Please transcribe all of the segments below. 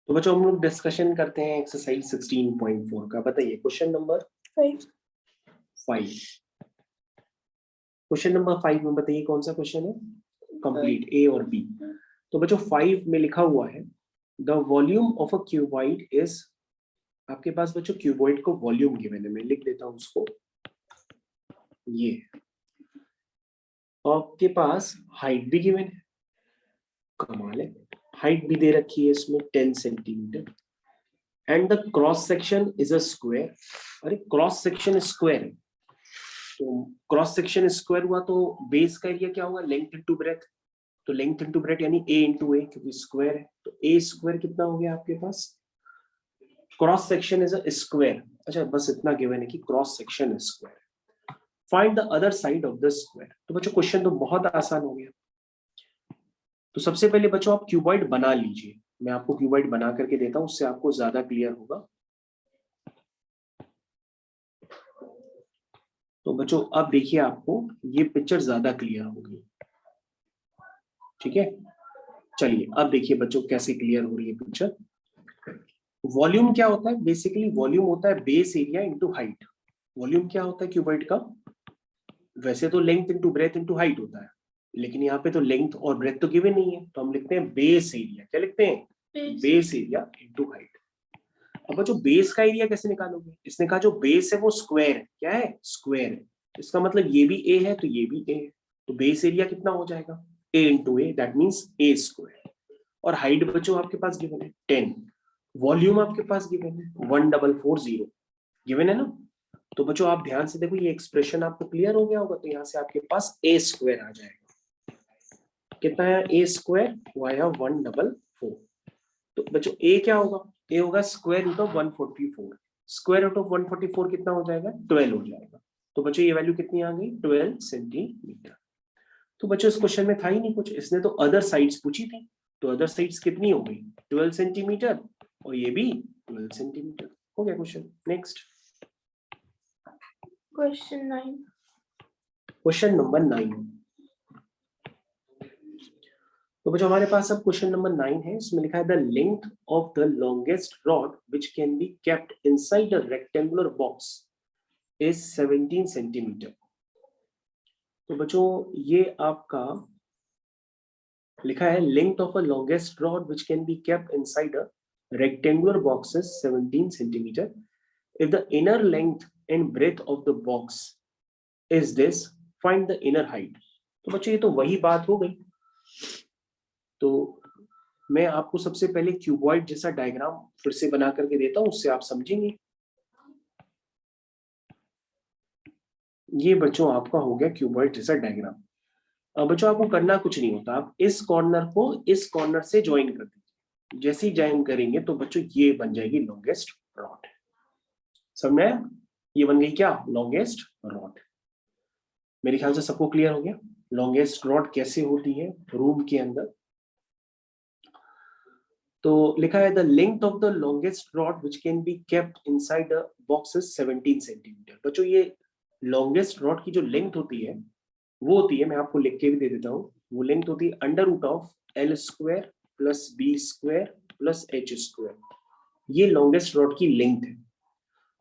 तो बच्चों हम लोग डिस्कशन करते हैं एक्सरसाइज 16.4 का। बताइए क्वेश्चन नंबर 5। क्वेश्चन नंबर 5 में बताइए कौन सा क्वेश्चन है, कंप्लीट ए और बी। तो बच्चों 5 में लिखा हुआ है the volume of a cuboid is, आपके पास बच्चों क्यूबॉइड को वॉल्यूम गिवन है, मैं लिख देता हूं उसको, ये आपके पास हाइट भी गिवन है, कमाल है, हाइट भी दे रखी है इसमें 10 centimetre and the cross section is a square. अरे क्रॉस सेक्शन स्क्वायर है, तो क्रॉस सेक्शन स्क्वायर हुआ तो बेस का एरिया क्या होगा, लेंथ इनटू ब्रेथ। तो लेंथ इनटू ब्रेथ यानी ए इंटू ए, क्योंकि स्क्वायर है तो ए स्क्वायर कितना हो गया आपके पास, cross section is a square. अच्छा बस इतना गिवन है कि cross section square. Find the other side of the square. तो बच्चों क्वेश्चन तो बहुत आसान हो गया। तो सबसे पहले बच्चों आप क्यूबॉइड बना लीजिए, मैं आपको क्यूबॉइड बना करके देता हूं, उससे आपको ज्यादा क्लियर होगा। तो बच्चों अब देखिए आपको ये पिक्चर ज्यादा क्लियर होगी, ठीक है। चलिए अब देखिए बच्चों कैसे क्लियर हो रही है पिक्चर। वॉल्यूम क्या होता है, बेसिकली वॉल्यूम होता है base area into height. Volume क्या होता है क्यूबॉइड का, वैसे तो length into breadth into height होता है, लेकिन यहाँ पे तो लेंथ और ब्रेथ तो गिवन नहीं है, तो हम लिखते हैं बेस एरिया। क्या लिखते हैं, बेस एरिया इंटू हाइट। अब जो बेस का एरिया कैसे निकालोगे, इसने कहा जो बेस है वो स्क्वायर है, क्या है, स्क्वायर है, इसका मतलब ये भी ए है तो ये भी ए है, तो बेस एरिया कितना हो जाएगा, A into A, that means A square. और हाइट बच्चों आपके पास गिवन है 10, वॉल्यूम आपके पास गिवन है 1440 गिवन है ना। तो बच्चों आप ध्यान से देखो, ये एक्सप्रेशन आपको क्लियर हो गया होगा, तो यहाँ से आपके पास ए स्क्वायर आ जाएगा। कितना है ए स्क्वायर, वाया 144। तो बच्चों ए क्या होगा, ए होगा square root of 144, square root of 144 कितना हो जाएगा, 12 हो जाएगा। तो बच्चों ये वैल्यू कितनी आ गई, 12 सेंटीमीटर। तो बच्चों इस क्वेश्चन में था ही नहीं कुछ, इसने तो अदर साइड्स पूछी थी, तो अदर साइड्स कितनी हो गई 12 सेंटीमीटर, और ये भी 12 सेंटीमीटर हो गया क्वेश्चन। Next question number 9। तो बच्चों हमारे पास अब क्वेश्चन नंबर 9 है, इसमें लिखा है the length of the longest rod which can be kept inside a rectangular box is 17 centimetre. तो बच्चों ये आपका लिखा है length of a longest rod which can be kept inside a rectangular box is 17 centimeter. If the inner length and breadth of the box is this, find the inner height. तो बच्चों ये तो वही बात हो गई। तो मैं आपको सबसे पहले क्यूबॉइड जैसा डायग्राम फिर से बना करके देता हूं, उससे आप समझेंगे। ये बच्चों आपका हो गया क्यूबॉइड जैसा डायग्राम। अब बच्चों आपको करना कुछ नहीं होता, आप इस कॉर्नर को इस कॉर्नर से ज्वाइन कर दीजिए। जैसे ही ज्वाइन करेंगे तो बच्चों ये बन जाएगी लॉन्गेस्ट रॉड। समझ आया, ये बन गई क्या, लॉन्गेस्ट रॉड। मेरे ख्याल से सबको क्लियर हो गया लॉन्गेस्ट रॉड कैसे होती है रूम के अंदर। तो लिखा है the length of the longest rod which can be kept inside the box is 17 centimetre. बच्चों ये लॉन्गेस्ट रॉड की जो लेंथ होती है वो होती है, मैं आपको लिख के भी दे देता हूँ, वो लेंथ होती है under root of L square plus B square plus H square. ये लॉन्गेस्ट रॉड की लेंथ है।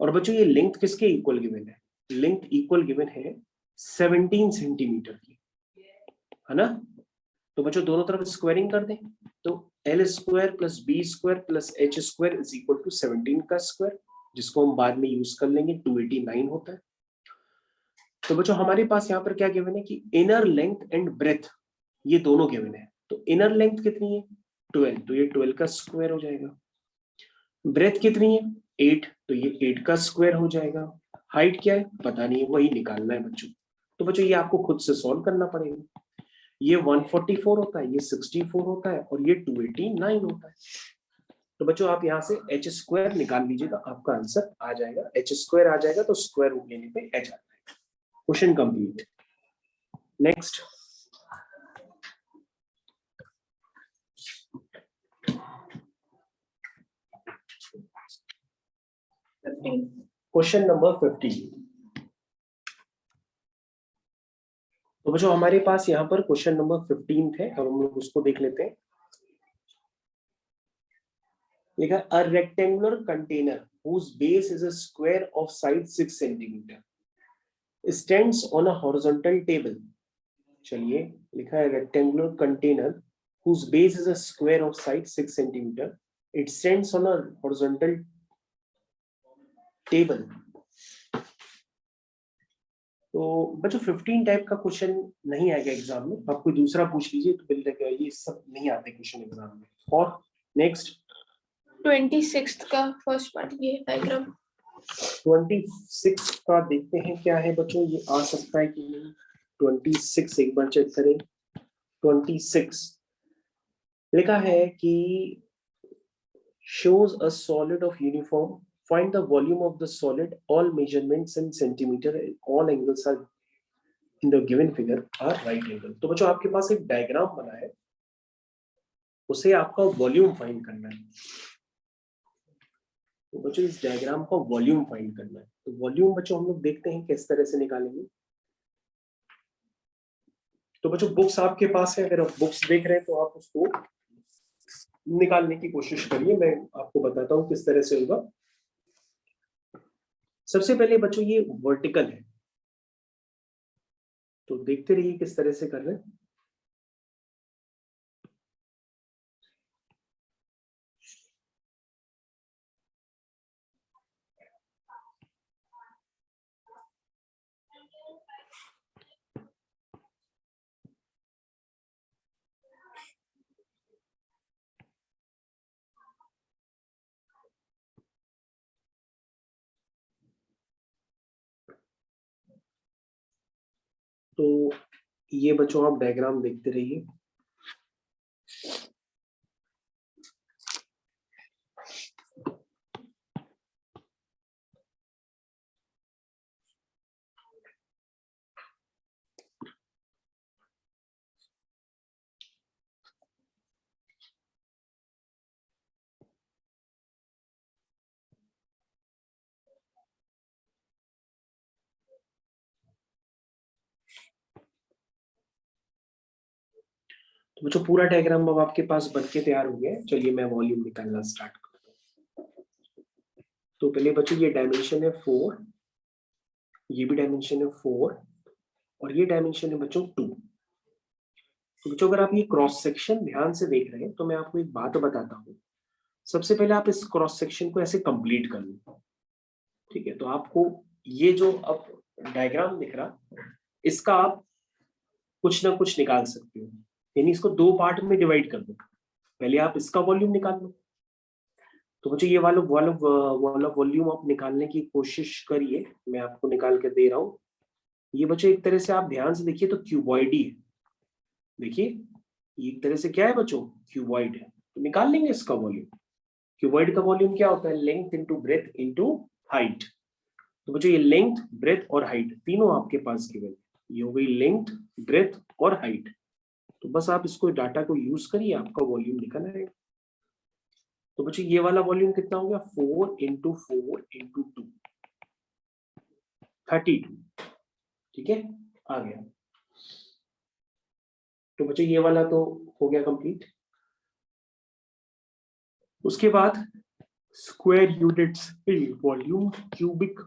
और बच्चों ये लेंथ किसके इक्वल गिवन है, लेंथ इक्वल गिवन है 17 सेंटीमीटर की, है ना। तो बच्चों दोनों तरफ स्क्वायरिंग कर दें, तो L square plus B square plus H square is equal to 17 का स्क्वायर, जिसको हम बाद में यूज कर लेंगे, 289 होता है। तो बच्चों हमारे पास यहाँ पर क्या गिवन है कि इनर लेंथ एंड ब्रेथ ये दोनों गिवन है। तो इनर लेंथ कितनी है 12, तो ये 12 का स्क्वायर हो जाएगा। ब्रेथ कितनी है 8, तो ये 8 का स्क्वायर हो जाएगा। हाइट क्या है पता नहीं है, वही निकालना है बच्चों। तो बच्चों ये आपको खुद से सॉल्व करना पड़ेगा। ये 144 होता है, ये 64 होता है और ये 289 होता है। तो बच्चों आप यहाँ से एच स्क्वायर निकाल लीजिएगा, आपका आंसर आ जाएगा, एच स्क्वायर आ जाएगा तो स्क्वायर रूट लेने पे एच आ जाएगा। Question complete. Next question number 15। तो बच्चों हमारे पास यहाँ पर क्वेश्चन नंबर 15 है, अब हम लोग उसको देख लेते हैं। लिखा a rectangular container whose base is a square of side 6 centimeter stands on a horizontal table. चलिए लिखा है rectangular container whose base is a square of side 6 centimeter. It stands on a horizontal table. तो बच्चों 15 type का question नहीं आएगा exam में, आप कोई दूसरा पूछ लीजिए तो बिल लगेगा, ये सब नहीं आते क्वेश्चन एग्जाम में। और नेक्स्ट 26th का फर्स्ट पार्ट ये डायग्राम 26 का देखते हैं क्या है बच्चों, ये आ सकता है कि नहीं। 26 एक बार चेक करें। 26 लिखा है कि shows a solid of uniform, find the volume of the solid, all measurements in centimeter, all angles are in the given figure are right angle। तो बच्चों आपके पास एक डायग्राम बना है, उसे आपका वॉल्यूम फाइंड करना है। तो बच्चों इस डायग्राम का वॉल्यूम फाइंड करना है। तो वॉल्यूम बच्चों हम लोग देखते हैं किस तरह से निकालेंगे। तो बच्चों बुक्स आपके पास है, अगर आप बुक्स देख रहे हैं तो आप उसको निकालने की कोशिश करिए, मैं आपको बताता हूं किस तरह से होगा। सबसे पहले बच्चों ये वर्टिकल है, तो देखते रहिए किस तरह से कर रहे हैं। तो ये बच्चों आप डायग्राम देखते रहिए। तो बच्चों पूरा डायग्राम अब आपके पास बन के तैयार हो गया है। चलिए मैं वॉल्यूम निकालना स्टार्ट करता हूँ। तो पहले बच्चों ये डायमेंशन है 4, ये भी डायमेंशन है 4 और ये डायमेंशन है बच्चों 2। तो बच्चों अगर आप ये क्रॉस सेक्शन ध्यान से देख रहे हैं तो मैं आपको एक बात बताता हूँ। सबसे पहले आप इस क्रॉस सेक्शन को ऐसे कंप्लीट कर लो, ठीक है। तो आपको ये जो अब डायग्राम दिख रहा, इसका आप कुछ ना कुछ निकाल सकते हो, यानी इसको 2 पार्ट में डिवाइड कर दो। पहले आप इसका वॉल्यूम निकाल लो। तो बच्चों ये वाला वॉल्यूम आप निकालने की कोशिश करिए, मैं आपको निकाल के दे रहा हूँ। ये बच्चों एक तरह से आप ध्यान से देखिए तो क्यूबॉइड है। देखिए ये एक तरह से क्या है बच्चों, क्यूबॉइड है। तो निकाल लेंगे इसका वॉल्यूम। क्यूबॉइड का वॉल्यूम क्या होता है, length into breadth into height. तो बच्चों ये लेंथ, ब्रेथ और हाइट तीनों आपके पास गिवन है। ये हो गई लेंथ, ब्रेथ और हाइट। तो बस आप इसको डाटा को यूज करिए, आपका वॉल्यूम निकल आएगा। तो बच्चों ये वाला वॉल्यूम कितना हो गया, 4 इंटू 4 इंटू 2 32, ठीक है, आ गया। तो बच्चों ये वाला तो हो गया कंप्लीट। उसके बाद स्क्वायर यूनिट्स वॉल्यूम क्यूबिक।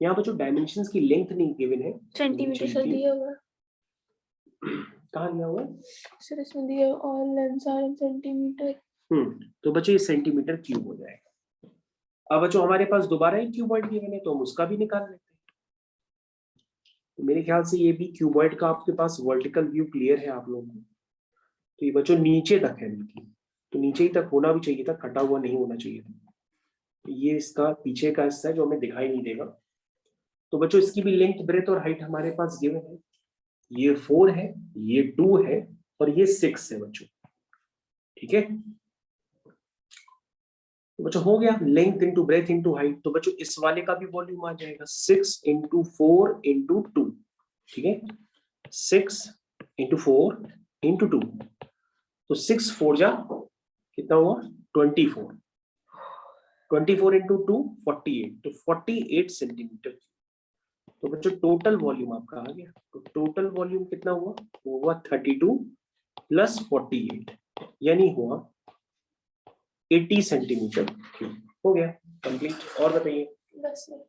यहाँ पर जो डायमेंशंस की लेंथ नहीं गिवन है, सेंटीमीटर से दिया हुआ कहाँ दिया हुआ है सर, इसमें दिया all lengths are in centimetre. तो बच्चों ये सेंटीमीटर क्यूब हो जाएगा। अब बच्चों हमारे पास दोबारा एक क्यूबॉइड गिवन है तो हम उसका भी निकाल लेते हैं। तो मेरे ख्याल से ये भी क्यूबॉइड का आपके पास वर्टिकल व्यू क्लियर है आप लोगों को। तो ये बच्चों नीचे तक है बिल्कुल, तो नीचे ही तक होना भी चाहिए था, कटा हुआ नहीं होना चाहिए था। तो ये इसका पीछे का हिस्सा है जो हमें दिखाई नहीं देगा। तो बच्चों इसकी भी लेंथ, ब्रेथ और हाइट हमारे पास गिवन है। ये 4 है, ये 2 है और ये 6 है बच्चों, ठीक है। तो बच्चों हो गया length into breadth into height. तो बच्चों इस वाले का भी वॉल्यूम आ जाएगा 6 इंटू 4 इंटू 2, ठीक है। 6 इंटू 4 इंटू 2, तो 6 4 जा कितना हुआ 24, 24 इंटू 2 48, तो 48 सेंटीमीटर। तो बच्चों टोटल वॉल्यूम आपका आ गया। तो टोटल वॉल्यूम कितना हुआ, वो हुआ 32 प्लस 48, यानी हुआ 80 सेंटीमीटर क्यूब। हो गया कंप्लीट। और बताइए बस नहीं।